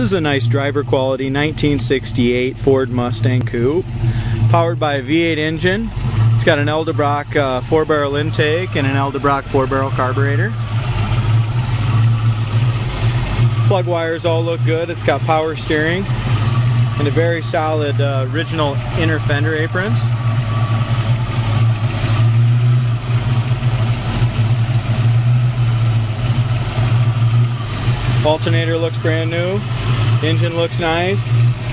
This is a nice driver quality 1968 Ford Mustang coupe, powered by a V8 engine. It's got an Edelbrock 4-barrel intake and an Edelbrock 4-barrel carburetor. Plug wires all look good. It's got power steering and a very solid original inner fender aprons. Alternator looks brand new. Engine looks nice.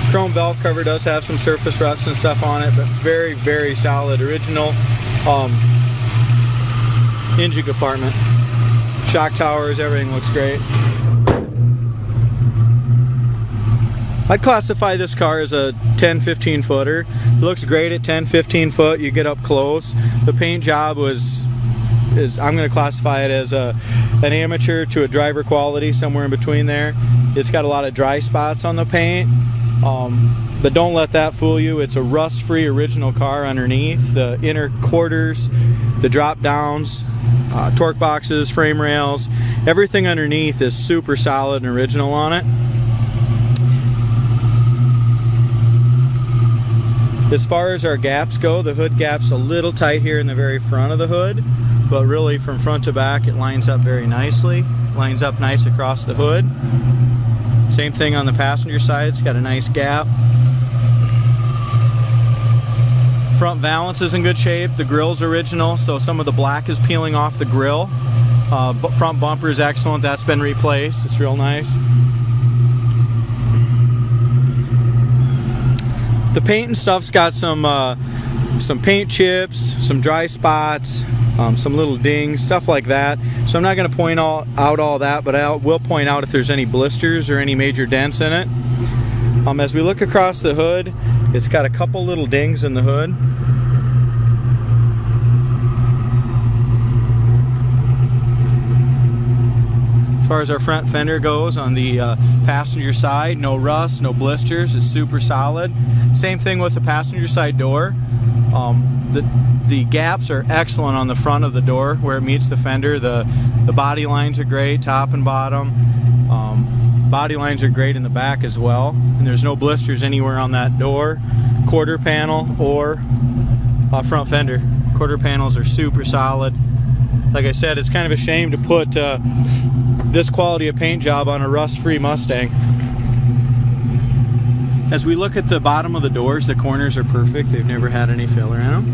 Chrome valve cover does have some surface rust and stuff on it, but very, very solid original engine compartment. Shock towers, everything looks great. I'd classify this car as a 10-15 footer. It looks great at 10-15 foot. You get up close. The paint job I'm going to classify it as an amateur to a driver quality, somewhere in between there. It's got a lot of dry spots on the paint, but don't let that fool you. It's a rust-free original car underneath. The inner quarters, the drop downs, torque boxes, frame rails, everything underneath is super solid and original on it. As far as our gaps go, the hood gap's a little tight here in the very front of the hood, but really from front to back it lines up very nicely. Lines up nice across the hood. Same thing on the passenger side, it's got a nice gap. Front valance is in good shape, the grill's original, so some of the black is peeling off the grill. Front bumper is excellent, that's been replaced, it's real nice. The paint and stuff's got some paint chips, some dry spots, some little dings, stuff like that. So I'm not going to point out all that, but I will point out if there's any blisters or any major dents in it. As we look across the hood, it's got a couple little dings in the hood. As far as our front fender goes, on the passenger side, no rust, no blisters, it's super solid. Same thing with the passenger side door. The gaps are excellent on the front of the door where it meets the fender. The body lines are great, top and bottom. Body lines are great in the back as well. And there's no blisters anywhere on that door, quarter panel, or front fender. Quarter panels are super solid. Like I said, it's kind of a shame to put this quality of paint job on a rust-free Mustang. As we look at the bottom of the doors, the corners are perfect. They've never had any filler in them.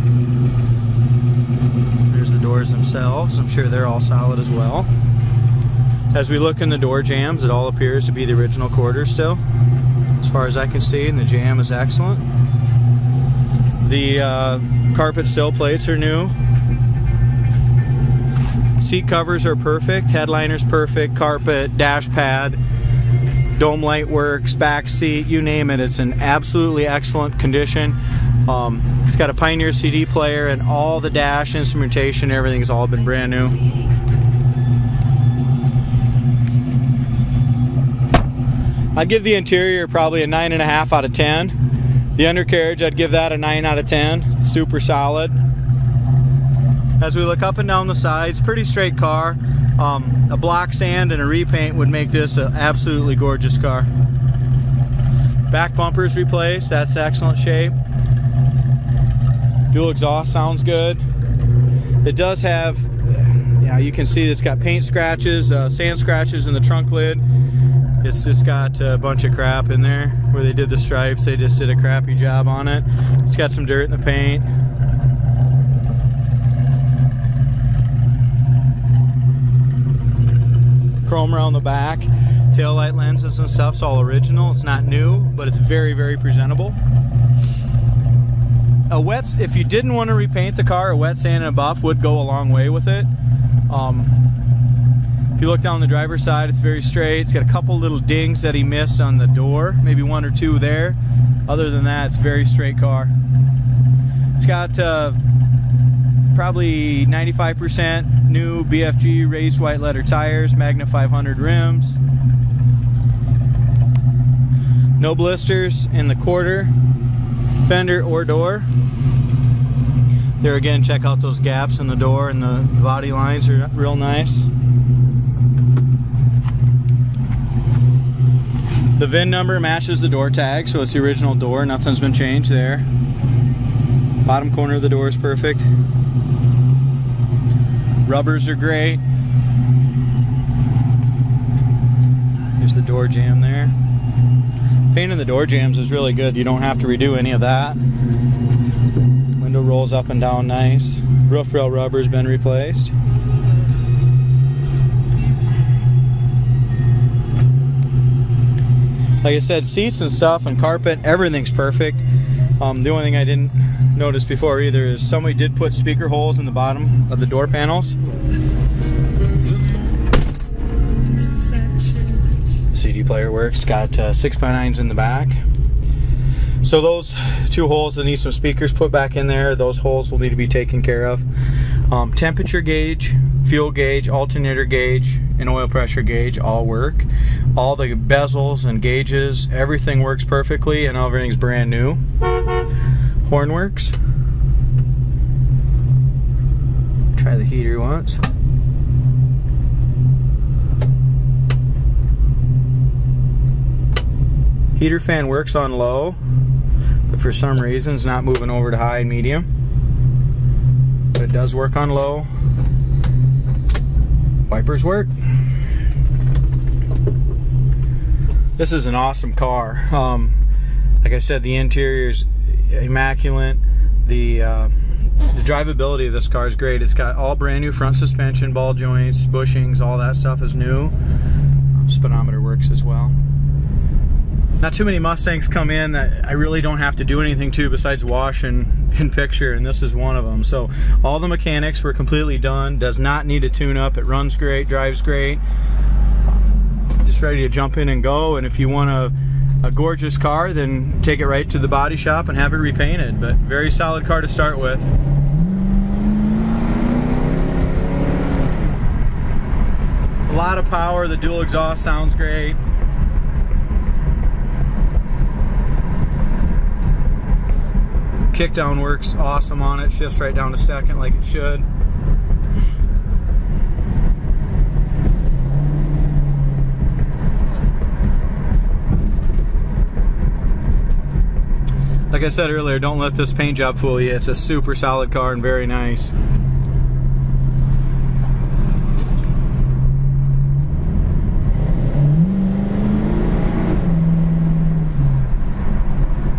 There's the doors themselves. I'm sure they're all solid as well. As we look in the door jambs, it all appears to be the original quarters still, as far as I can see, and the jamb is excellent. The carpet sill plates are new. Seat covers are perfect, headliner's perfect, carpet, dash pad, dome light works, back seat, you name it, it's in absolutely excellent condition. It's got a Pioneer CD player, and all the dash, instrumentation, everything's all been brand new. I'd give the interior probably a 9.5 out of 10. The undercarriage, I'd give that a 9 out of 10. Super solid. As we look up and down the sides, pretty straight car. A block sand and a repaint would make this an absolutely gorgeous car. Back bumper's replaced, that's excellent shape. Dual exhaust sounds good. It does have, yeah, you can see it's got paint scratches, sand scratches in the trunk lid. It's just got a bunch of crap in there. Where they did the stripes, they just did a crappy job on it. It's got some dirt in the paint. Chrome around the back, tail light lenses and stuff's all original. It's not new, but it's very, very presentable. If you didn't want to repaint the car, a wet sand and a buff would go a long way with it. If you look down the driver's side, it's very straight. It's got a couple little dings that he missed on the door, maybe one or two there. Other than that, it's a very straight car. It's got probably 95% new BFG raised white letter tires, Magna 500 rims. No blisters in the quarter, fender, or door. There again, check out those gaps in the door, and the body lines are real nice. The VIN number matches the door tag, so it's the original door. Nothing's been changed there. Bottom corner of the door is perfect. Rubbers are great. There's the door jamb there. Painting the door jambs is really good. You don't have to redo any of that. Window rolls up and down nice. Roof rail rubber's been replaced. Like I said, seats and stuff and carpet, everything's perfect. The only thing I didn't notice before either is somebody did put speaker holes in the bottom of the door panels. CD player works, got 6x9s in the back. So those two holes that need some speakers put back in there, those holes will need to be taken care of. Temperature gauge, fuel gauge, alternator gauge, and oil pressure gauge all work. All the bezels and gauges, everything works perfectly, and everything's brand new. Horn works. Try the heater once. Heater fan works on low, but for some reason it's not moving over to high and medium. But it does work on low. Wipers work. This is an awesome car. Like I said, the interior is immaculate. The drivability of this car is great. It's got all brand new front suspension, ball joints, bushings, all that stuff is new. Speedometer works as well. Not too many Mustangs come in that I really don't have to do anything to besides wash and picture, and this is one of them. So all the mechanics were completely done. Does not need a tune-up. It runs great, drives great. Just ready to jump in and go. And if you want a gorgeous car, then take it right to the body shop and have it repainted. But very solid car to start with. A lot of power. The dual exhaust sounds great. Kickdown works awesome on it, shifts right down to second like it should. Like I said earlier, don't let this paint job fool you. It's a super solid car and very nice.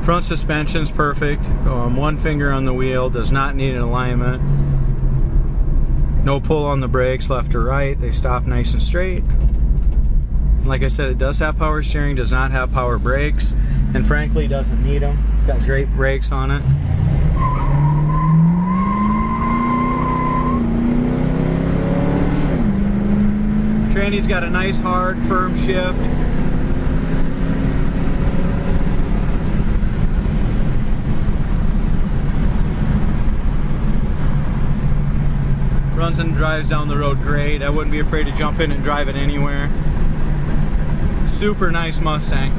Front suspension's perfect. One finger on the wheel, does not need an alignment. No pull on the brakes left or right. They stop nice and straight. Like I said, it does have power steering, does not have power brakes, and frankly doesn't need them. It's got great brakes on it. Tranny's got a nice hard firm shift. Runs and drives down the road great. I wouldn't be afraid to jump in and drive it anywhere. Super nice Mustang.